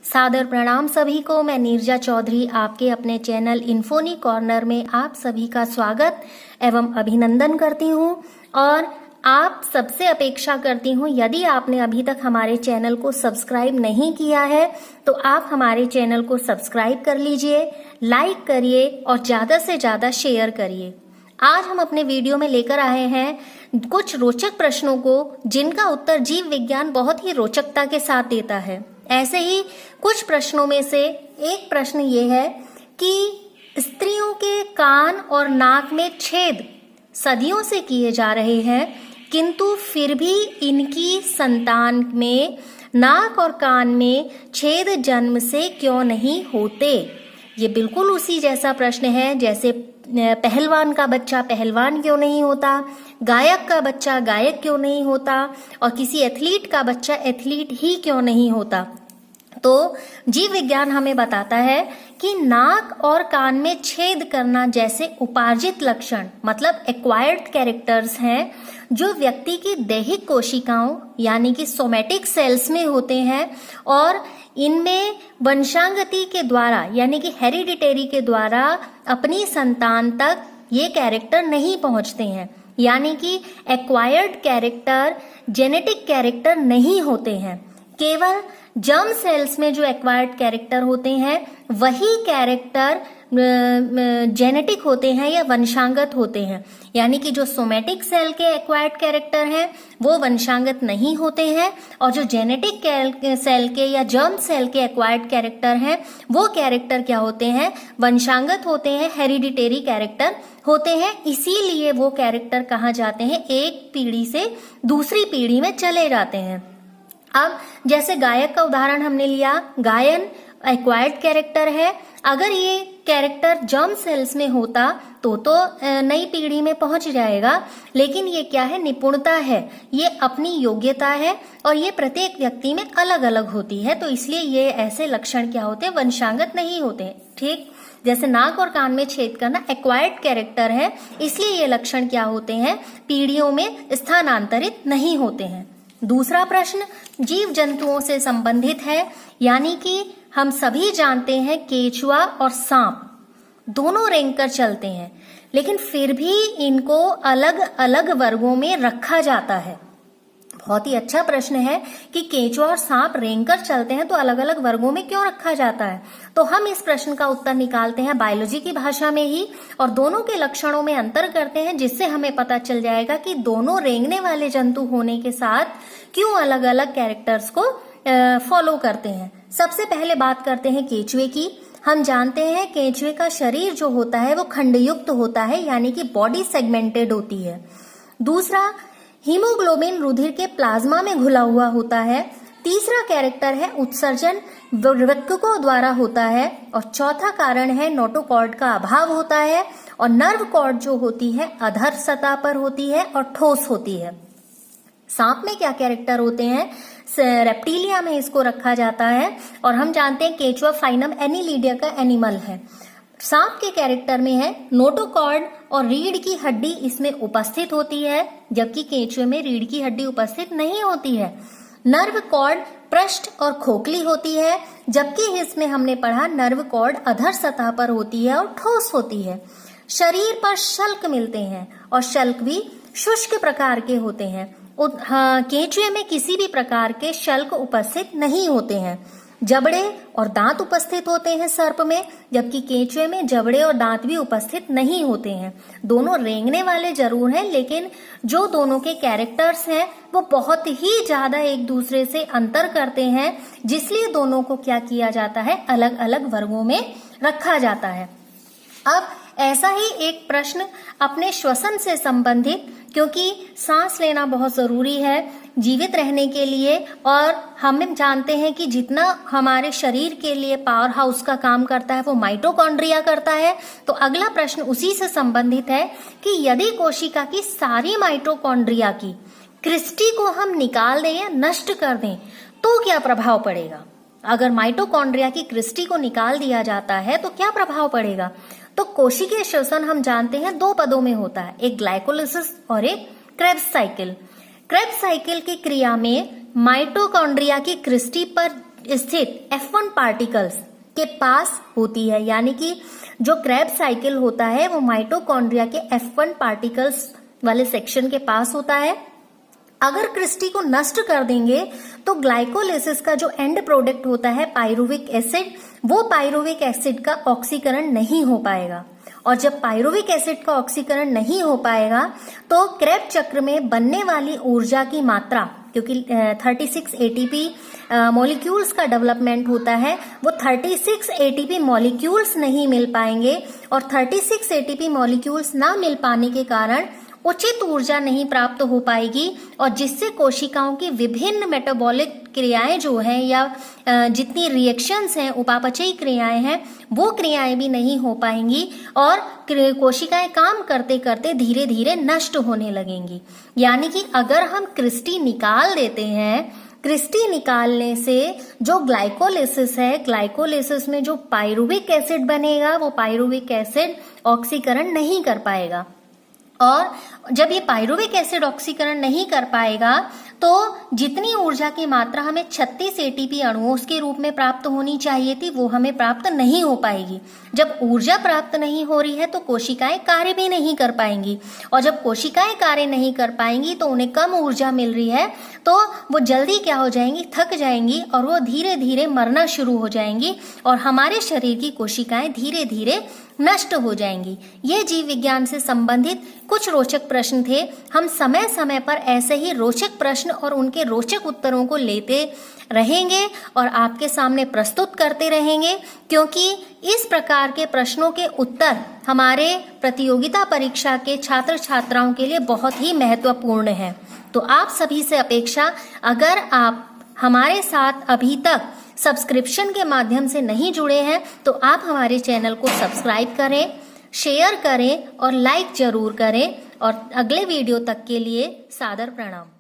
सादर प्रणाम सभी को। मैं नीरजा चौधरी आपके अपने चैनल इन्फोनी कॉर्नर में आप सभी का स्वागत एवं अभिनंदन करती हूं और आप सबसे अपेक्षा करती हूं, यदि आपने अभी तक हमारे चैनल को सब्सक्राइब नहीं किया है तो आप हमारे चैनल को सब्सक्राइब कर लीजिए, लाइक करिए और ज़्यादा से ज़्यादा शेयर करिए। आज हम अपने वीडियो में लेकर आए हैं कुछ रोचक प्रश्नों को, जिनका उत्तर जीव विज्ञान बहुत ही रोचकता के साथ देता है। ऐसे ही कुछ प्रश्नों में से एक प्रश्न ये है कि स्त्रियों के कान और नाक में छेद सदियों से किए जा रहे हैं, किंतु फिर भी इनकी संतान में नाक और कान में छेद जन्म से क्यों नहीं होते। ये बिल्कुल उसी जैसा प्रश्न है जैसे पहलवान का बच्चा पहलवान क्यों नहीं होता, गायक का बच्चा गायक क्यों नहीं होता और किसी एथलीट का बच्चा एथलीट ही क्यों नहीं होता। तो जीव विज्ञान हमें बताता है कि नाक और कान में छेद करना जैसे उपार्जित लक्षण मतलब एक्वायर्ड कैरेक्टर्स हैं, जो व्यक्ति की दैहिक कोशिकाओं यानी कि सोमैटिक सेल्स में होते हैं और इनमें वंशांगति के द्वारा यानी कि हेरिडिटरी के द्वारा अपनी संतान तक ये कैरेक्टर नहीं पहुंचते हैं, यानी कि एक्वायर्ड कैरेक्टर जेनेटिक कैरेक्टर नहीं होते हैं। केवल जर्म सेल्स में जो एक्वायर्ड कैरेक्टर होते हैं वही कैरेक्टर जेनेटिक होते हैं या वंशांगत होते हैं, यानी कि जो सोमैटिक सेल के एक्वायर्ड कैरेक्टर हैं वो वंशांगत नहीं होते हैं और जो जेनेटिक सेल के या जर्म सेल के एक्वायर्ड कैरेक्टर हैं वो कैरेक्टर क्या होते हैं, वंशांगत होते हैं, हेरिडिटरी कैरेक्टर होते हैं। इसीलिए वो कैरेक्टर कहाँ जाते हैं, एक पीढ़ी से दूसरी पीढ़ी में चले जाते हैं। अब जैसे गायक का उदाहरण हमने लिया, गायन एक्वायर्ड कैरेक्टर है, अगर ये कैरेक्टर जर्म सेल्स में होता तो नई पीढ़ी में पहुंच जाएगा, लेकिन ये क्या है, निपुणता है, ये अपनी योग्यता है और ये प्रत्येक व्यक्ति में अलग अलग होती है, तो इसलिए ये ऐसे लक्षण क्या होते हैं, वंशांगत नहीं होते। ठीक जैसे नाक और कान में छेद करना एक्वायर्ड कैरेक्टर है, इसलिए ये लक्षण क्या होते हैं, पीढ़ियों में स्थानांतरित नहीं होते हैं। दूसरा प्रश्न जीव जंतुओं से संबंधित है, यानी कि हम सभी जानते हैं केचुआ और सांप दोनों रेंग कर चलते हैं, लेकिन फिर भी इनको अलग अलग वर्गों में रखा जाता है। बहुत ही अच्छा प्रश्न है कि केचुआ और सांप रेंग कर चलते हैं तो अलग अलग वर्गों में क्यों रखा जाता है। तो हम इस प्रश्न का उत्तर निकालते हैं बायोलॉजी की भाषा में ही और दोनों के लक्षणों में अंतर करते हैं, जिससे हमें पता चल जाएगा कि दोनों रेंगने वाले जंतु होने के साथ क्यों अलग अलग कैरेक्टर्स को फॉलो करते हैं। सबसे पहले बात करते हैं केचुए की। हम जानते हैं केचुए का शरीर जो होता है वो खंडयुक्त होता है, यानी कि बॉडी सेगमेंटेड होती है। दूसरा, हीमोग्लोबिन रुधिर के प्लाज्मा में घुला हुआ होता है। तीसरा कैरेक्टर है उत्सर्जन वृक्कों द्वारा होता है और चौथा कारण है नोटोकॉर्ड का अभाव होता है और नर्व कॉर्ड जो होती है अधर सतह पर होती है और ठोस होती है। सांप में क्या कैरेक्टर होते हैं, रेप्टिलिया में इसको रखा जाता है और हम जानते हैं केचुआ फाइनम एनिलिडिया का एनिमल है। सांप के कैरेक्टर में है नोटोकॉर्ड और रीढ़ की हड्डी इसमें उपस्थित होती है, जबकि केचुए में रीढ़ की हड्डी उपस्थित नहीं होती है। नर्व कॉर्ड पृष्ठ और खोखली होती है, जबकि इसमें हमने पढ़ा नर्व कॉर्ड अधर सतह पर होती है और ठोस होती है। शरीर पर शल्क मिलते हैं और शल्क भी शुष्क प्रकार के होते हैं। केचुए में किसी भी प्रकार के शल्क उपस्थित नहीं होते हैं। जबड़े और दांत उपस्थित होते हैं सर्प में, जबकि केचुए में जबड़े और दांत भी उपस्थित नहीं होते हैं। दोनों रेंगने वाले जरूर हैं, लेकिन जो दोनों के कैरेक्टर्स हैं वो बहुत ही ज्यादा एक दूसरे से अंतर करते हैं, जिसलिए दोनों को क्या किया जाता है, अलग अलग वर्गों में रखा जाता है। अब ऐसा ही एक प्रश्न अपने श्वसन से संबंधित, क्योंकि सांस लेना बहुत जरूरी है जीवित रहने के लिए और हम जानते हैं कि जितना हमारे शरीर के लिए पावर हाउस का काम करता है वो माइटोकॉन्ड्रिया करता है। तो अगला प्रश्न उसी से संबंधित है कि यदि कोशिका की सारी माइटोकॉन्ड्रिया की क्रिस्टी को हम निकाल दें या नष्ट कर दें तो क्या प्रभाव पड़ेगा। अगर माइटोकॉन्ड्रिया की क्रिस्टी को निकाल दिया जाता है तो क्या प्रभाव पड़ेगा। तो कोशिकीय श्वसन हम जानते हैं दो पदों में होता है, एक ग्लाइकोलिसिस और एक क्रेब्स साइकिल। क्रेब्स साइकिल की क्रिया में माइटोकॉन्ड्रिया की क्रिस्टी पर स्थित F1 पार्टिकल्स के पास होती है। यानी कि जो क्रेब्स साइकिल होता है वो माइटोकॉन्ड्रिया के F1 पार्टिकल्स वाले सेक्शन के पास होता है। अगर क्रिस्टी को नष्ट कर देंगे तो ग्लाइकोलिसिस का जो एंड प्रोडक्ट होता है पाइरुविक एसिड, वो पाइरुविक एसिड का ऑक्सीकरण नहीं हो पाएगा। और जब पाइरुविक एसिड का ऑक्सीकरण नहीं हो पाएगा तो क्रेब चक्र में बनने वाली ऊर्जा की मात्रा, क्योंकि 36 एटीपी मॉलिक्यूल्स का डेवलपमेंट होता है, वो 36 एटीपी मॉलिक्यूल्स नहीं मिल पाएंगे। और 36 एटीपी मॉलिक्यूल्स ना मिल पाने के कारण उचित ऊर्जा नहीं प्राप्त हो पाएगी, और जिससे कोशिकाओं की विभिन्न मेटाबॉलिक क्रियाएं जो हैं या जितनी रिएक्शंस हैं, उपापचयी क्रियाएं हैं, वो क्रियाएं भी नहीं हो पाएंगी और कोशिकाएं काम करते करते धीरे धीरे नष्ट होने लगेंगी। यानी कि अगर हम क्रिस्टी निकाल देते हैं, क्रिस्टी निकालने से जो ग्लाइकोलिसिस है, ग्लाइकोलिसिस में जो पाइरुविक एसिड बनेगा वो पाइरुविक एसिड ऑक्सीकरण नहीं कर पाएगा। और जब ये पाइरुविक एसिड ऑक्सीकरण नहीं कर पाएगा तो जितनी ऊर्जा की मात्रा हमें 36 एटीपी अणुओं के रूप में प्राप्त होनी चाहिए थी वो हमें प्राप्त नहीं हो पाएगी। जब ऊर्जा प्राप्त नहीं हो रही है तो कोशिकाएं कार्य भी नहीं कर पाएंगी, और जब कोशिकाएं कार्य नहीं कर पाएंगी तो उन्हें कम ऊर्जा मिल रही है तो वो जल्दी क्या हो जाएंगी, थक जाएंगी और वो धीरे धीरे मरना शुरू हो जाएंगी और हमारे शरीर की कोशिकाएं धीरे धीरे नष्ट हो जाएंगी। ये जीव विज्ञान से संबंधित कुछ रोचक प्रश्न थे। हम समय समय पर ऐसे ही रोचक प्रश्न और उनके रोचक उत्तरों को लेते रहेंगे और आपके सामने प्रस्तुत करते रहेंगे, क्योंकि इस प्रकार के प्रश्नों के उत्तर हमारे प्रतियोगिता परीक्षा के छात्र छात्राओं के लिए बहुत ही महत्वपूर्ण है। तो आप सभी से अपेक्षा, अगर आप हमारे साथ अभी तक सब्सक्रिप्शन के माध्यम से नहीं जुड़े हैं तो आप हमारे चैनल को सब्सक्राइब करें, शेयर करें और लाइक जरूर करें। और अगले वीडियो तक के लिए सादर प्रणाम।